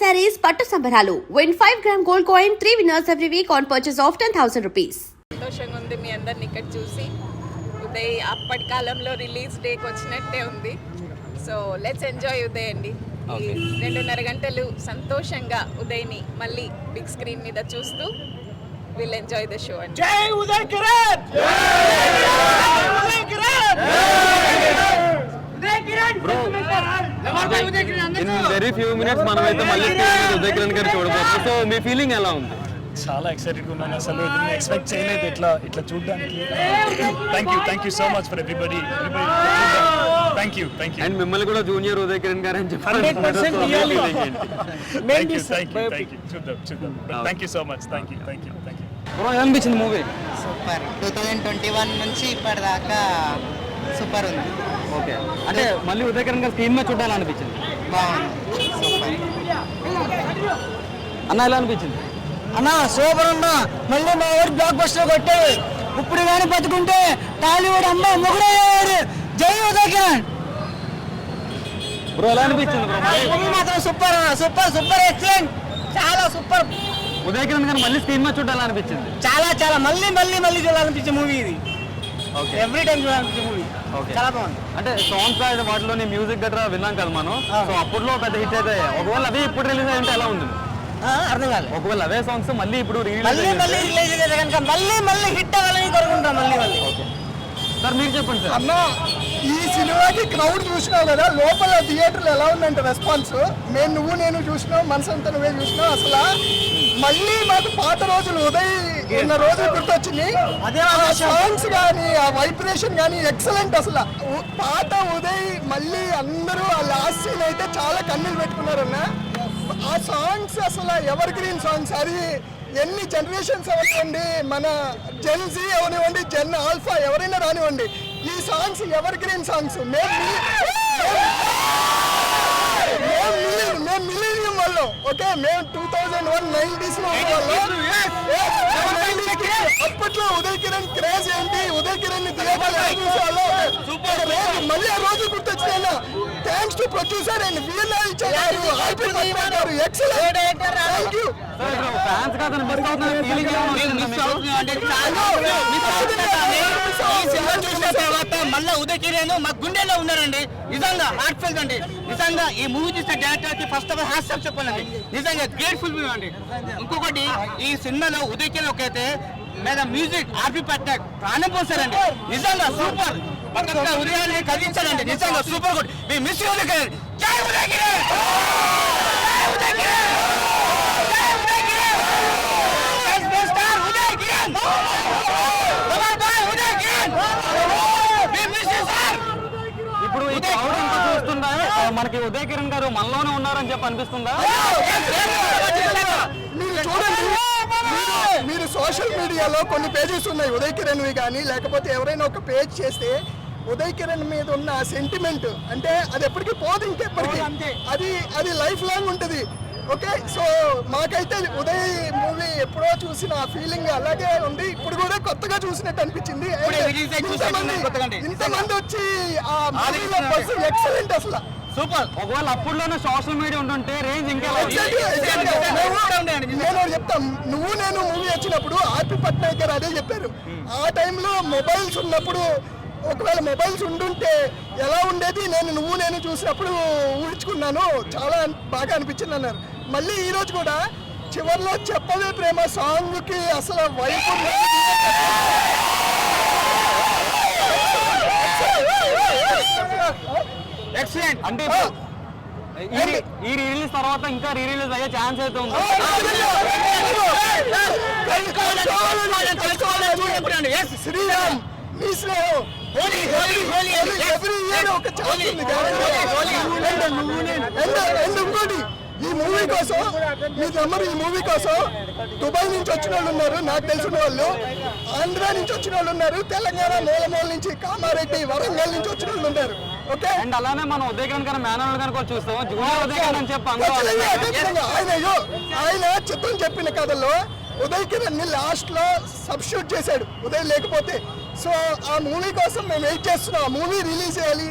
sarees పట్టు సంబరాలు. Win 5-gram gold coin, 3 winners every week on purchase of 10,000 rupees. సంతోషంగా ఉంది మీ అందరిని ఇక్కడ చూసి. ఉదయ్ అప్పటి కాలంలో రిలీజ్ డేకి వచ్చినట్టే ఉంది. సో లెట్స్ ఎంజాయ్ ఉదయ్ అండి. 2.5 గంటలు సంతోషంగా ఉదయ్ని మళ్ళీ బిగ్ స్క్రీన్ మీద చూస్తూ విల్ ఎంజాయ్ ద షో అండి. జై Uday Kiran, Uday Kiran, in very few minutes మనమైతే మళ్ళీ ఉదయ్ కిరణ్ గారు చూడబోతున్నాం. సో మీ ఫీలింగ్ ఎలా ఉంది? చాలా ఎక్సైటెడ్గా ఉన్నాను. అసలు దీన్ని ఎక్స్పెక్ట్ చేయలేదు ఇట్లా చూడడానికి. Thank you so much for everybody. Thank you. And మిమ్మల్ని కూడా జూనియర్ ఉదయ్ కిరణ్ గారు అని చెప్పారు. చూద్దాం. Thank you so much. Thank you. ఎలా అనిపించింది మూవీ? సూపర్. 2021 నుంచి ఇప్పటిదాకా సూపర్ ఉంది. ఓకే, అంటే మళ్ళీ ఉదయ్ కిరణ్ గారు స్క్రీన్ మీద చూడాలనిపించింది. బాగుంది. సూపర్. అన్న ఎలా అనిపించింది? అన్నా సూపర్ అన్నా. మళ్ళీ మా ఊరు బ్లాక్ బస్టర్ కొట్టాడు. ఇప్పుడు కానీ బతుకుంటే టాలీవుడ్ అమ్మ మొగుడయ్యాడు. జై ఉదయ్ కిరణ్. బ్రో ఎలా అనిపించింది? మూవీ మాత్రం సూపర్ అన్న. Super excellent. చాలా సూపర్. ఉదయ్ కిరణ్ గారు మళ్ళీ స్క్రీన్ మీద చూడాలనిపించింది. చాలా మళ్ళీ చూడాలనిపించే మూవీ ఇది. ఓకే, ఎవ్రీ టైం చూడాలనిపించే మూవీ. చాలా బాగుంది. అంటే సాంగ్స్ వాటిలోని మ్యూజిక్ గట్రా విన్నాం కదా మనం. సో అప్పట్లో పెద్ద హిట్ అయితే ఒకవేళ అవి ఇప్పుడు రిలీజ్ అయ్యింటే ఎలా ఉంది? అర్థం కాలేదు. ఒకవేళ అవే సాంగ్స్ మళ్ళీ ఇప్పుడు మళ్ళీ రిలీజ్ అయితే కనుక మళ్ళీ హిట్ అవ్వాలని కోరుకుంటాం. మళ్ళీ సార్ మీరు చెప్పండి సార్. అన్న, ఈ సినిమాకి క్రౌడ్ చూసినావు కదా, లోపల థియేటర్లు ఎలా ఉందంటే రెస్పాన్స్. నేను చూసినావు, మనసంతా నువ్వే చూసినావు. అసలు మళ్ళీ మాకు పాత రోజులు ఉదయ్ ఉన్న రోజులు గుర్తొచ్చింది. ఆ సాంగ్స్ కానీ ఆ వైబ్రేషన్ కానీ ఎక్సలెంట్. అసలు పాత ఉదయ్ మళ్ళీ అందరూ ఆ లాస్ట్ సీన్ అయితే చాలా కన్నీళ్ళు పెట్టుకున్నారన్న. ఆ సాంగ్స్ అసలు ఎవర్ గ్రీన్ సాంగ్స్. అది ఎన్ని జనరేషన్స్ అవనివ్వండి, మన జెన్ జీ అవనివ్వండి, జెన్ ఆల్ఫా ఎవరైనా రానివ్వండి, ఈ సాంగ్స్ ఎవర్ గ్రీన్ సాంగ్స్. మేము మిలీనియం వాళ్ళు. ఓకే, మేము 2001 90s లో అప్పట్లో ఉదయ్ కిరణ్ క్రేజ్ ఏంటి, ఉదయ్ కిరణ్ మళ్ళీ ఆ రోజు గుర్తొచ్చిన. థ్యాంక్స్ టు ప్రొడ్యూసర్ అండ్ వీఎల్ఆర్ గారు. ఎక్సలెంట్. Thank you. మళ్ళీ ఉదయ్ కిరణ్ మా గుండెల్లో ఉన్నారండి. నిజంగా హార్ట్ ఫెల్ అండి. నిజంగా ఈ మూవీ చూసిన డైరెక్టర్ కి ఫస్ట్ ఆఫ్ ఆల్ హాస్యం చెప్పాలండి. నిజంగా గ్రేట్ఫుల్ మూవీ అండి. ఇంకొకటి, ఈ సినిమాలో ఉదయ్ కిరణ్ ఒకైతే మీద మ్యూజిక్ ఆర్పి పట్టాక్ ప్రాణం పోసారండి. నిజంగా సూపర్. పక్కన ఉదయాన్ని కదిలించారండి. నిజంగా సూపర్ గుడ్. మీ మిస్ ఉదయ్ కిరణ్. జై ఉదయ్ కిరణ్. ఇప్పుడు ఈ క్రౌడ్ అంతా చూస్తుందా మనకి ఉదయ్ కిరణ్ గారు మనలోనే ఉన్నారని చెప్పి అనిపిస్తుందా? మీరు చూడండి, మీరు సోషల్ మీడియాలో కొన్ని పేజెస్ ఉన్నాయి ఉదయ్ కిరణ్వి కానీ, లేకపోతే ఎవరైనా ఒక పేజ్ చేస్తే ఉదయ్ కిరణ్ మీద ఉన్న సెంటిమెంట్ అంటే అది ఎప్పటికీ పోదు. ఇంకెప్పటికీ అది లైఫ్ లాంగ్ ఉంటుంది. ఓకే, సో మాకైతే ఉదయ్ మూవీ ఎప్పుడో చూసిన ఆ ఫీలింగ్ అలాగే ఉంది. ఇప్పుడు కూడా కొత్తగా చూసినట్టు అనిపించింది. ఇంతమంది వచ్చి ఆ మూవీలో ఎక్సలెంట్. అసలు సూపర్. ఒకవేళ అప్పుడులోనే సోషల్ మీడియా ఉంటుంటే రేంజ్ ఇంకా. నేను చెప్తాం, నేను మూవీ వచ్చినప్పుడు ఆర్పి పట్నాయక్ గారు అదే చెప్పారు. ఆ టైంలో మొబైల్స్ ఉన్నప్పుడు, ఒకవేళ మొబైల్స్ ఉండుంటే ఎలా ఉండేది నేను చూసినప్పుడు ఊహించుకున్నాను. చాలా బాగా అనిపించింది అన్నారు. మళ్ళీ ఈరోజు కూడా చివరిలో చెప్పవే ప్రేమ సాంగ్కి అసలు వైపు ఎక్సలెంట్. అంటే ఈ రిలీజ్ తర్వాత ఇంకా రిలీజ్ అయ్యే ఛాన్స్ అయితే ఉంది. శ్రీరామ్ మీ స్నేహం ఎవ్రీ ఇయర్ ఒక ఛాన్స్ ఉంది. ఇంకోటి, ఈ మూవీ కోసం మీ నెంబర్, ఈ మూవీ కోసం దుబాయ్ నుంచి వచ్చిన వాళ్ళు ఉన్నారు, నాకు తెలిసిన వాళ్ళు. ఆంధ్ర నుంచి వచ్చిన వాళ్ళు ఉన్నారు, తెలంగాణ మూలమూల నుంచి, కామారెడ్డి, వరంగల్ నుంచి వచ్చిన వాళ్ళు ఉన్నారు. ఓకే, అండ్ అలానే మనం ఉదయ్ కిరణ్ గారు మేనల్ గారు కూడా చూస్తాం. జూనియర్ ఉదయ్ కిరణ్ అని చెప్పి ఆయన చిత్రం చెప్పిన కథల్లో ఉదయ్ కిరణ్ ని లాస్ట్ లో సబ్స్టిట్యూట్ చేశాడు ఉదయ్ లేకపోతే. సో ఆ మూవీ కోసం మేము వెయిట్ చేస్తున్నాం. ఆ మూవీ రిలీజ్ చేయాలి.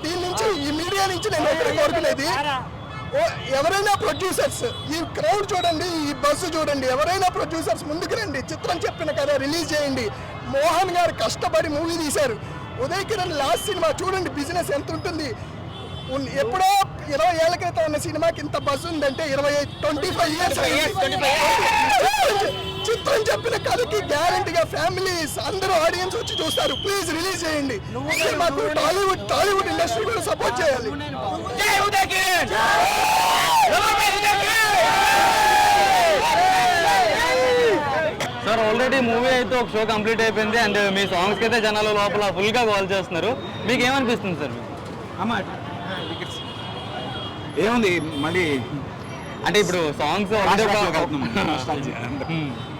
దీని నుంచి, ఈ మీడియా నుంచి నేను ఒకటే కోరుకునేది, ఎవరైనా ప్రొడ్యూసర్స్ ఈ క్రౌడ్ చూడండి, ఈ బస్సు చూడండి, ఎవరైనా ప్రొడ్యూసర్స్ ముందుకు రండి, చిత్రం చెప్పిన కదా రిలీజ్ చేయండి. మోహన్ గారు కష్టపడి మూవీ తీశారు. ఉదయ్ కిరణ్ లాస్ట్ సినిమా చూడండి, బిజినెస్ ఎంత ఉంటుంది. ఎప్పుడో 20 ఏళ్ల క్రితం ఉన్న సినిమాకి ఇంత బస్ ఉందంటే 25 ఇయర్స్. చిత్రం చెప్పిన కథకి గ్యారంటీగా ఫ్యామిలీస్ అందరూ ఆడియన్స్ వచ్చి చూస్తారు. ప్లీజ్ రిలీజ్ చేయండి. మాకు టాలీవుడ్ ఇండస్ట్రీ కూడా సపోర్ట్ చేయాలి. సార్ ఆల్రెడీ మూవీ అయితే ఒక షో కంప్లీట్ అయిపోయింది అండ్ మీ సాంగ్స్కి అయితే జనాల లోపల ఫుల్గా కాల్ చేస్తున్నారు. మీకు ఏమనిపిస్తుంది సార్? ఏముంది మళ్ళీ అంటే ఇప్పుడు సాంగ్స్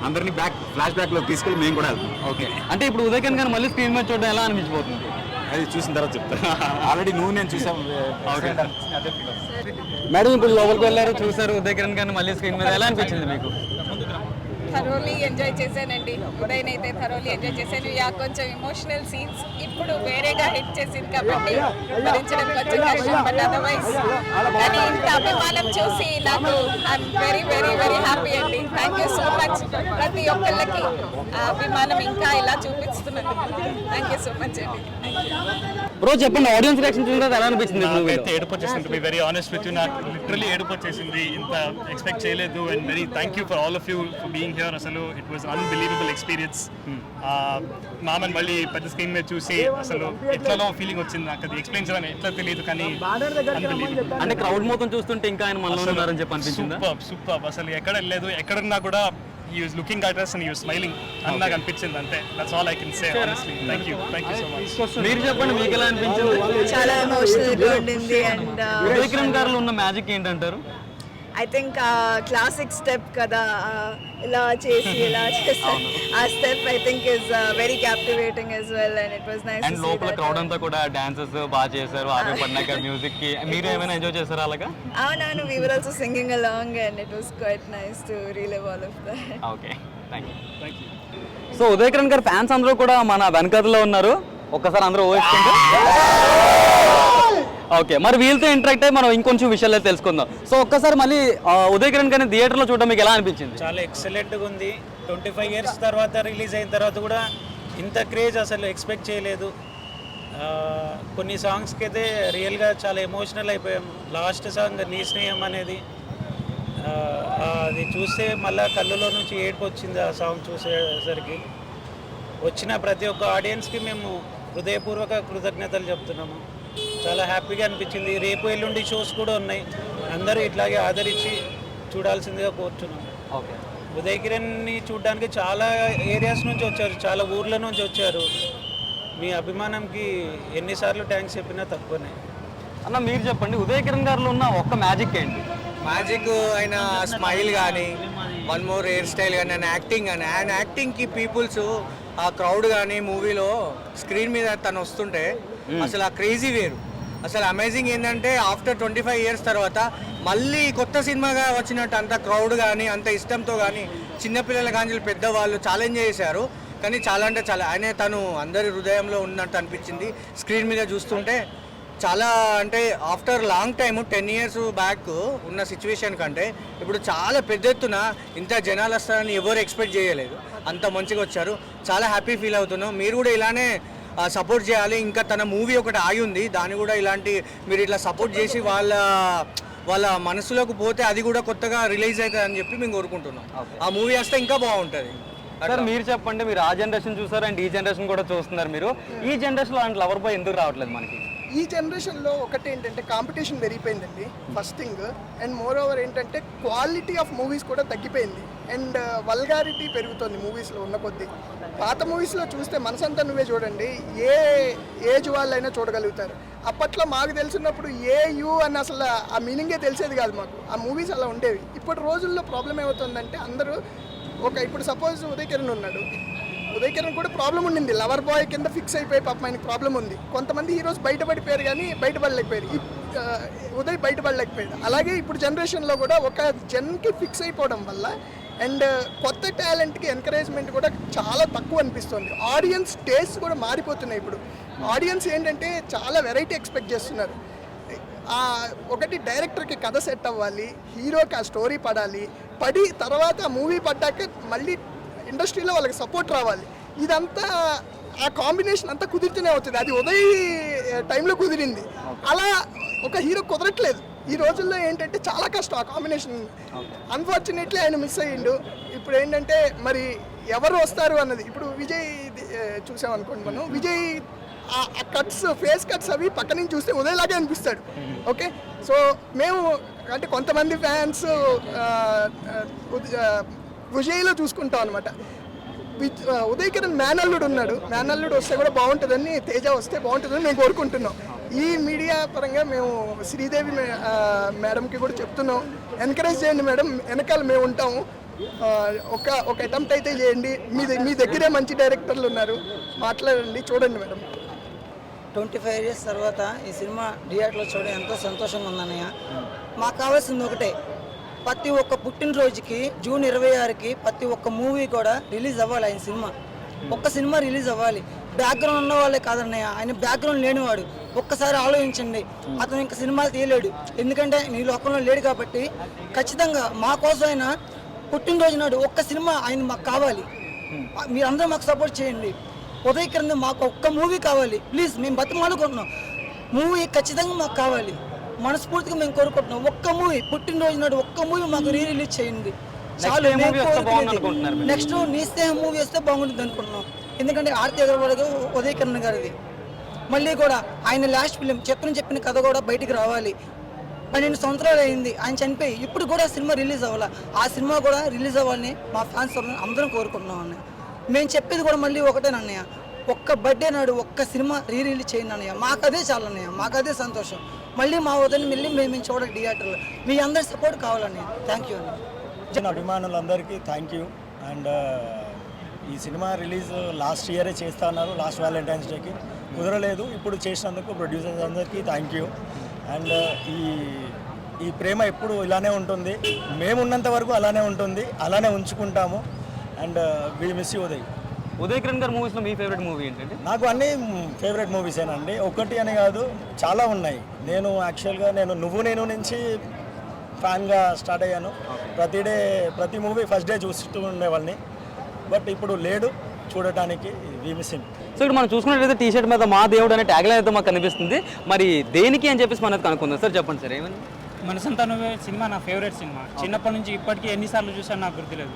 అందరినీ ఫ్లాష్ బ్యాక్ లో తీసుకెళ్ళి మేము కూడా వెళ్తాం. ఓకే, అంటే ఇప్పుడు ఉదయ్ కిరణ్ గారు మళ్ళీ స్క్రీన్ మీద చూడడం ఎలా అనిపించిపోతుంది? అది చూసిన తర్వాత చెప్తాను. ఆల్రెడీ నువ్వు నేను చూసాం. మేడం ఇప్పుడు లోపలికి వెళ్ళారు, చూసారు ఉదయ్ కిరణ్ గారిని మళ్ళీ స్క్రీన్ మీద, ఎలా అనిపించింది మీకు? థరోలీ ఎంజాయ్ చేశానండి. ఉదయ్ అయితే థరోలీ ఎంజాయ్ చేశాను. కొంచెం ఎమోషనల్ సీన్స్ ఇప్పుడు వేరేగా హిట్ చేసింది కాబట్టి భరించడం కొంచెం కష్టం. బట్ అదర్వైజ్ కానీ ఇంత అభిమానం చూసి నాకు I'm very very very happy అండి. థ్యాంక్ యూ సో మచ్ ప్రతి ఒక్కళ్ళకి అభిమానం ఇంకా ఇలా చూపిస్తున్నందుకు థ్యాంక్ యూ సో మచ్ అండి. బ్రో చెప్పండి, ఆడియన్స్ రియాక్షన్ చూసిన ఎలా అనిపించింది? నాకైతే ఏడుపు వచ్చేసింది. To be very honest with you, నాకు లిటరలీ ఏడుపు వచ్చేసింది. ఇంత ఎక్స్పెక్ట్ చేయలేదు. And very thank you for all of you for being here. అసలు ఇట్ వాజ్ అన్బిలీవబుల్ ఎక్స్పీరియన్స్. మామని మళ్ళీ పెద్ద స్క్రీన్ మీద చూసి అసలు ఎట్లలో ఫీలింగ్ వచ్చింది. నాకు అది ఎక్స్ప్లెయిన్ చేయాలని ఎట్లా తెలియదు, కానీ అన్బిలీవబుల్. అంటే క్రౌడ్ మొత్తం చూస్తుంటే ఇంకా ఆయన మనలో ఉన్నారని చెప్పి అనిపించింది. సూపర్. అసలు ఎక్కడ లేదు, ఎక్కడున్నా కూడా he was looking at us and he was smiling అని నాకు అనిపించింది. అంతే, that's all I can say honestly. Thank you so much. మీరు చెప్పండి, మీకు ఎలా అనిపించింది? చాలా ఎమోషనల్ గా ఉండింది. అండ్ ఉదయ్ కిరణ్ గారిలో ఉన్న మ్యాజిక్ ఏంటంటారు? ఐ థింక్ క్లాసిక్ స్టెప్ కదా, ఇలా చేసి ఇలా చేస్తారు. ఆ step I think is very captivating as well and it was nice and to see లోపల that. క్రౌడ్ అంతా కూడా డాన్సెస్ బాగా చేశారు. ఆమె పడినాక మ్యూజిక్ కి మీరు ఏమైనా ఎంజాయ్ చేశారా అలాగా? అవునవును, we were also singing along and it was quite nice to relive all of that. Okay, thank you. So Uday Kiran గారి ఫ్యాన్స్ అందరూ కూడా మన వెనకలో ఉన్నారు. ఒక్కసారి అందరూ ఊహించుకుంటే ఓకే, మరి వీళ్ళతో ఇంటరాక్ట్ అయ్యి మనం ఇంకొంచెం విషయాలు తెలుసుకుందాం. సో ఒక్కసారి మళ్ళీ ఉదయ్ కిరణ్ గారిని థియేటర్లో చూడడం మీకు ఎలా అనిపించింది? చాలా ఎక్సలెంట్గా ఉంది. 25 ఇయర్స్ తర్వాత రిలీజ్ అయిన తర్వాత కూడా ఇంత క్రేజ్ అసలు ఎక్స్పెక్ట్ చేయలేదు. కొన్ని సాంగ్స్కి అయితే రియల్గా చాలా ఎమోషనల్ అయిపోయాం. లాస్ట్ సాంగ్ నీ స్నేహం అనేది అది చూస్తే మళ్ళీ కళ్ళలో నుంచి ఏడుపు వచ్చింది. ఆ సాంగ్ చూసేసరికి వచ్చిన ప్రతి ఒక్క ఆడియన్స్కి మేము హృదయపూర్వక కృతజ్ఞతలు చెప్తున్నాము. చాలా హ్యాపీగా అనిపించింది. రేపు ఎల్లుండి షోస్ కూడా ఉన్నాయి. అందరూ ఇట్లాగే ఆదరించి చూడాల్సిందిగా కోరుతున్నాము. ఓకే, ఉదయ్ కిరణ్ని చూడడానికి చాలా ఏరియాస్ నుంచి వచ్చారు, చాలా ఊర్ల నుంచి వచ్చారు. మీ అభిమానంకి ఎన్నిసార్లు థ్యాంక్స్ చెప్పినా తక్కువనే. అన్న మీరు చెప్పండి, ఉదయ్ కిరణ్ గారిలో ఉన్న ఒక్క మ్యాజిక్ ఏంటి? మ్యాజిక్ ఆయన స్మైల్ కానీ, వన్ మోర్ హెయిర్ స్టైల్ కానీ, ఆయన యాక్టింగ్ కానీ, ఆయన యాక్టింగ్కి పీపుల్స్ ఆ క్రౌడ్ కానీ మూవీలో స్క్రీన్ మీద తను వస్తుంటే అసలు ఆ క్రేజీ వేరు. అసలు అమేజింగ్ ఏంటంటే ఆఫ్టర్ 25 ఇయర్స్ తర్వాత మళ్ళీ కొత్త సినిమాగా వచ్చినట్టు అంత క్రౌడ్ కానీ, అంత ఇష్టంతో కానీ, చిన్నపిల్లల కానీ పెద్దవాళ్ళు చాలా ఎంజాయ్ చేశారు. కానీ చాలా అంటే చాలా ఆయన తను అందరి హృదయంలో ఉన్నట్టు అనిపించింది స్క్రీన్ మీద చూస్తుంటే. చాలా అంటే after long time 10 years back ఉన్న సిచ్యువేషన్ కంటే ఇప్పుడు చాలా పెద్ద ఎత్తున ఇంత జనాలు వస్తారని ఎవరు ఎక్స్పెక్ట్ చేయలేదు. అంత మంచిగా వచ్చారు. చాలా హ్యాపీ ఫీల్ అవుతున్నాం. మీరు కూడా ఇలానే సపోర్ట్ చేయాలి. ఇంకా తన మూవీ ఒకటి ఆగి ఉంది, దాన్ని కూడా ఇలాంటి మీరు ఇట్లా సపోర్ట్ చేసి వాళ్ళ మనసులోకి పోతే అది కూడా కొత్తగా రిలీజ్ అవుతుంది అని చెప్పి మేము కోరుకుంటున్నాం. ఆ మూవీ వస్తే ఇంకా బాగుంటుంది. సార్ మీరు చెప్పండి, మీరు ఆ జనరేషన్ చూసారు అండ్ ఈ జనరేషన్ కూడా చూస్తున్నారు. మీరు ఈ జనరేషన్లో అలాంటి లవర్ బాయ్ ఎందుకు రావట్లేదు మనకి? ఈ జనరేషన్లో ఒకటి ఏంటంటే కాంపిటీషన్ పెరిగిపోయిందండి first thing. And more over ఏంటంటే క్వాలిటీ ఆఫ్ మూవీస్ కూడా తగ్గిపోయింది. అండ్ వల్గారిటీ పెరుగుతుంది మూవీస్లో ఉన్న కొద్దీ. పాత మూవీస్లో చూస్తే మనసంతా నువ్వే చూడండి, ఏ ఏజ్ వాళ్ళైనా చూడగలుగుతారు. అప్పట్లో మాకు తెలిసినప్పుడు యూ అని అసలు ఆ మీనింగే తెలిసేది కాదు మాకు. ఆ మూవీస్ అలా ఉండేవి. ఇప్పటి రోజుల్లో ప్రాబ్లం ఏమవుతుందంటే అందరూ ఇప్పుడు సపోజ్ ఉదయ్ కిరణ్ ఉన్నాడు, ఉదయ్ కిరణ్ కూడా ప్రాబ్లం ఉండింది. లవర్ బాయ్ కింద ఫిక్స్ అయిపోయి పాపం ఆయనకి ప్రాబ్లం ఉంది. కొంతమంది హీరోస్ బయటపడిపోయారు కానీ బయటపడలేకపోయారు. ఉదయ్ బయటపడలేకపోయాడు. అలాగే ఇప్పుడు జనరేషన్లో కూడా ఒక జన్కి ఫిక్స్ అయిపోవడం వల్ల అండ్ కొత్త టాలెంట్కి ఎంకరేజ్మెంట్ కూడా చాలా తక్కువ అనిపిస్తుంది. ఆడియన్స్ టేస్ట్ కూడా మారిపోతున్నాయి. ఇప్పుడు ఆడియన్స్ ఏంటంటే చాలా వెరైటీ ఎక్స్పెక్ట్ చేస్తున్నారు. ఒకటి డైరెక్టర్కి కథ సెట్ అవ్వాలి, హీరోకి ఆ స్టోరీ పడాలి, పడి తర్వాత మూవీ పడ్డాక మళ్ళీ ఇండస్ట్రీలో వాళ్ళకి సపోర్ట్ రావాలి. ఇదంతా ఆ కాంబినేషన్ అంతా కుదిరితేనే అవుతుంది. అది ఉదయ్ టైంలో కుదిరింది, అలా ఒక హీరో కుదరట్లేదు ఈ రోజుల్లో. ఏంటంటే చాలా కష్టం ఆ కాంబినేషన్. అన్ఫార్చునేట్లీ ఆయన మిస్ అయ్యిండు. ఇప్పుడు ఏంటంటే మరి ఎవరు వస్తారు అన్నది. ఇప్పుడు విజయ్ చూసామనుకోండి, మనం విజయ్ ఆ కట్స్, ఫేస్ కట్స్ అవి పక్క నుంచి చూస్తే ఉదయలాగే అనిపిస్తాడు. ఓకే, సో మేము అంటే కొంతమంది ఫ్యాన్స్ విజయ్లో చూసుకుంటాం అనమాట. ఉదయ్ కిరణ్ మేనల్లుడు ఉన్నాడు, మేనల్లుడు వస్తే కూడా బాగుంటుందని, తేజ వస్తే బాగుంటుందని మేము కోరుకుంటున్నాం. ఈ మీడియా పరంగా మేము శ్రీదేవి మేడంకి కూడా చెప్తున్నాం, ఎంకరేజ్ చేయండి మేడం, వెనకాల మేము ఉంటాము, ఒక అటెంప్ట్ అయితే చేయండి, మీ దగ్గరే మంచి డైరెక్టర్లు ఉన్నారు, మాట్లాడండి, చూడండి మేడం. 25 years తర్వాత ఈ సినిమా థియేటర్లో చూడడం ఎంతో సంతోషంగా ఉందన్నయ్య. మాకు కావాల్సింది ఒకటే, ప్రతి ఒక్క పుట్టినరోజుకి జూన్ 26కి ప్రతి ఒక్క మూవీ కూడా రిలీజ్ అవ్వాలి. ఆయన సినిమా ఒక్క సినిమా రిలీజ్ అవ్వాలి. బ్యాక్గ్రౌండ్ ఉన్న వాళ్ళే కాదన్నయ్య, ఆయన బ్యాక్గ్రౌండ్ లేనివాడు. ఒక్కసారి ఆలోచించండి, అతను ఇంకా సినిమాలు తీయలేడు, ఎందుకంటే నీ లోకంలో లేడు. కాబట్టి ఖచ్చితంగా మా కోసం ఆయన పుట్టినరోజు నాడు ఒక్క సినిమా ఆయన మాకు కావాలి. మీరందరూ మాకు సపోర్ట్ చేయండి. ఉదయ్ కిరణ్ మాకు ఒక్క మూవీ కావాలి ప్లీజ్, మేము బతిమాలుకుంటున్నాం. మూవీ ఖచ్చితంగా మాకు కావాలి, మనస్ఫూర్తిగా మేము కోరుకుంటున్నాం. ఒక్క మూవీ పుట్టినరోజు నాడు ఒక్క మూవీ మాకు రిలీజ్ చేయండి చాలు. నెక్స్ట్ నీ స్నేహం మూవీ వస్తే బాగుంటుంది అనుకుంటున్నాం, ఎందుకంటే ఆర్తి అగర్వాల్ ఉదయ్ కిరణ్ గారిది. మళ్ళీ కూడా ఆయన లాస్ట్ ఫిలిం చెప్పిన కథ కూడా బయటికి రావాలి. 12 సంవత్సరాలు అయింది ఆయన చనిపోయి, ఇప్పుడు కూడా సినిమా రిలీజ్ అవ్వాలి. ఆ సినిమా కూడా రిలీజ్ అవ్వాలని మా ఫ్యాన్స్ అందరం కోరుకుంటున్నాం అన్నయ్య. మేము చెప్పేది కూడా మళ్ళీ ఒకటేనన్నయ్య, ఒక్క బర్త్డే నాడు ఒక్క సినిమా రిలీజ్ చేయండి అన్నయ్య, మాకు అదే చాలు అన్నయ్య, మాకు అదే సంతోషం. మళ్ళీ మా వదిలి మళ్ళీ మేము చూడాలి థియేటర్లో, మీ అందరి సపోర్ట్ కావాలన్నయ్య. థ్యాంక్ యూ అన్నయ్య. అభిమానులందరికీ థ్యాంక్ యూ. అండ్ ఈ సినిమా రిలీజ్ లాస్ట్ ఇయరే చేస్తా అన్నారు, లాస్ట్ వ్యాలంటైన్స్ డేకి కుదరలేదు. ఇప్పుడు చేసినందుకు ప్రొడ్యూసర్స్ అందరికీ థ్యాంక్ యూ. అండ్ ఈ ప్రేమ ఎప్పుడు ఇలానే ఉంటుంది, మేము ఉన్నంత వరకు అలానే ఉంటుంది, అలానే ఉంచుకుంటాము. And we miss you Uday. Uday Kiran గారి మూవీస్లో మీ ఫేవరెట్ మూవీ ఏంటంటే? నాకు అన్ని ఫేవరెట్ మూవీసేనండి, ఒకటి అని కాదు, చాలా ఉన్నాయి. నేను యాక్చువల్గా నువ్వు నేను నుంచి ఫ్యాన్గా స్టార్ట్ అయ్యాను. ప్రతి మూవీ ఫస్ట్ డే చూస్తూ ఉండేవాళ్ళని, బట్ ఇప్పుడు లేడు చూడటానికి. We miss him. సో ఇక్కడ మనం చూసుకున్నట్లయితే టీ షర్ట్ మీద మా దేవుడు అనే ట్యాగ్లైన్ అయితే మాకు కనిపిస్తుంది. మరి దేనికి అని చెప్పేసి మనకు కనుక్కుందాం. సార్ చెప్పండి సార్, ఏమని? మనసంతా నువ్వే సినిమా నా ఫేవరెట్ సినిమా. చిన్నప్పటి నుంచి ఇప్పటికీ ఎన్నిసార్లు చూసాను నాకు గుర్తులేదు,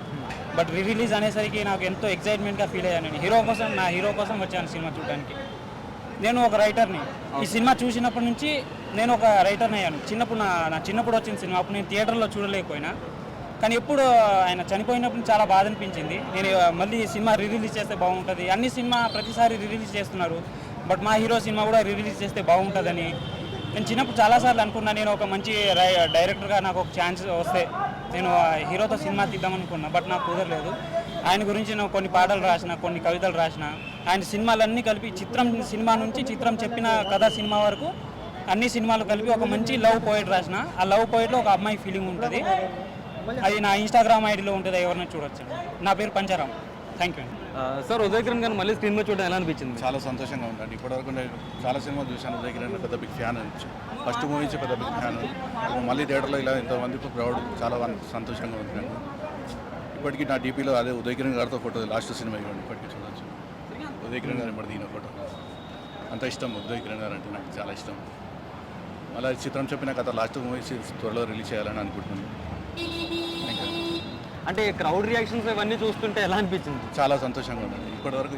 బట్ రిలీజ్ అనేసరికి నాకు ఎంతో ఎక్సైట్మెంట్గా ఫీల్ అయ్యాను. నేను నా హీరో కోసం వచ్చాను సినిమా చూడడానికి. నేను ఒక రైటర్ని. ఈ సినిమా చూసినప్పటి నుంచి నేను ఒక రైటర్ని అయ్యాను. నా చిన్నప్పుడు వచ్చిన సినిమా, అప్పుడు నేను థియేటర్లో చూడలేకపోయినా, కానీ ఎప్పుడు ఆయన చనిపోయినప్పుడు చాలా బాధ అనిపించింది. నేను మళ్ళీ సినిమా రిలీజ్ చేస్తే బాగుంటుంది. అన్ని సినిమా ప్రతిసారి రిలీజ్ చేస్తున్నారు, బట్ మా హీరో సినిమా కూడా రిలీజ్ చేస్తే బాగుంటుందని నేను చిన్నప్పుడు చాలాసార్లు అనుకున్నా. నేను ఒక మంచి డైరెక్టర్గా నాకు ఒక ఛాన్స్ వస్తే నేను హీరోతో సినిమా తీద్దామనుకున్నా, బట్ నాకు కుదరలేదు. ఆయన గురించి నేను కొన్ని పాటలు రాసిన, కొన్ని కవితలు రాసిన, ఆయన సినిమాలన్నీ కలిపి సినిమా నుంచి చిత్రం చెప్పిన కథ సినిమా వరకు అన్ని సినిమాలు కలిపి ఒక మంచి లవ్ పోయిట్ రాసిన. ఆ లవ్ పోయిట్లో ఒక అమ్మాయి ఫీలింగ్ ఉంటుంది. అది నా ఇన్స్టాగ్రామ్ ఐడిలో ఉంటుంది, ఎవరైనా చూడొచ్చు. నా పేరు పంచారామ్. థ్యాంక్ యూ అండి. సార్, ఉదయ్ కిరణ్ గారు మళ్ళీ స్క్రీన్ మీద చూడడం ఎలా అనిపించింది? చాలా సంతోషంగా ఉందండి. ఇప్పటివరకు నేను చాలా సినిమాలు చూశాను. ఉదయ్ కిరణ్ పెద్ద బిగ్ ఫ్యాన్, ఫస్ట్ మూవీ నుంచి పెద్ద బిగ్ ఫ్యాన్. మళ్ళీ థియేటర్లో ఇలా ఎంతమంది క్రౌడ్, చాలా సంతోషంగా ఉంది నాకు. ఇప్పటికీ నా డీపీలో అదే ఉదయ్ కిరణ్ గారితో ఫోటో, లాస్ట్ సినిమా ఇవ్వండి, ఇప్పటికీ చూడొచ్చు. ఉదయ్ కిరణ్ గారు ఇప్పటి దిగిన ఫోటో అంత ఇష్టం. ఉదయ్ కిరణ్ గారు అంటే నాకు చాలా ఇష్టం. మళ్ళీ చిత్రం చెప్పిన కథ లాస్ట్ మూవీ త్వరలో రిలీజ్ చేయాలని అనుకుంటున్నాను. అంటే క్రౌడ్ రియాక్షన్స్ ఇవన్నీ చూస్తుంటే ఎలా అనిపించింది? చాలా సంతోషంగా ఉందండి. ఇప్పటివరకు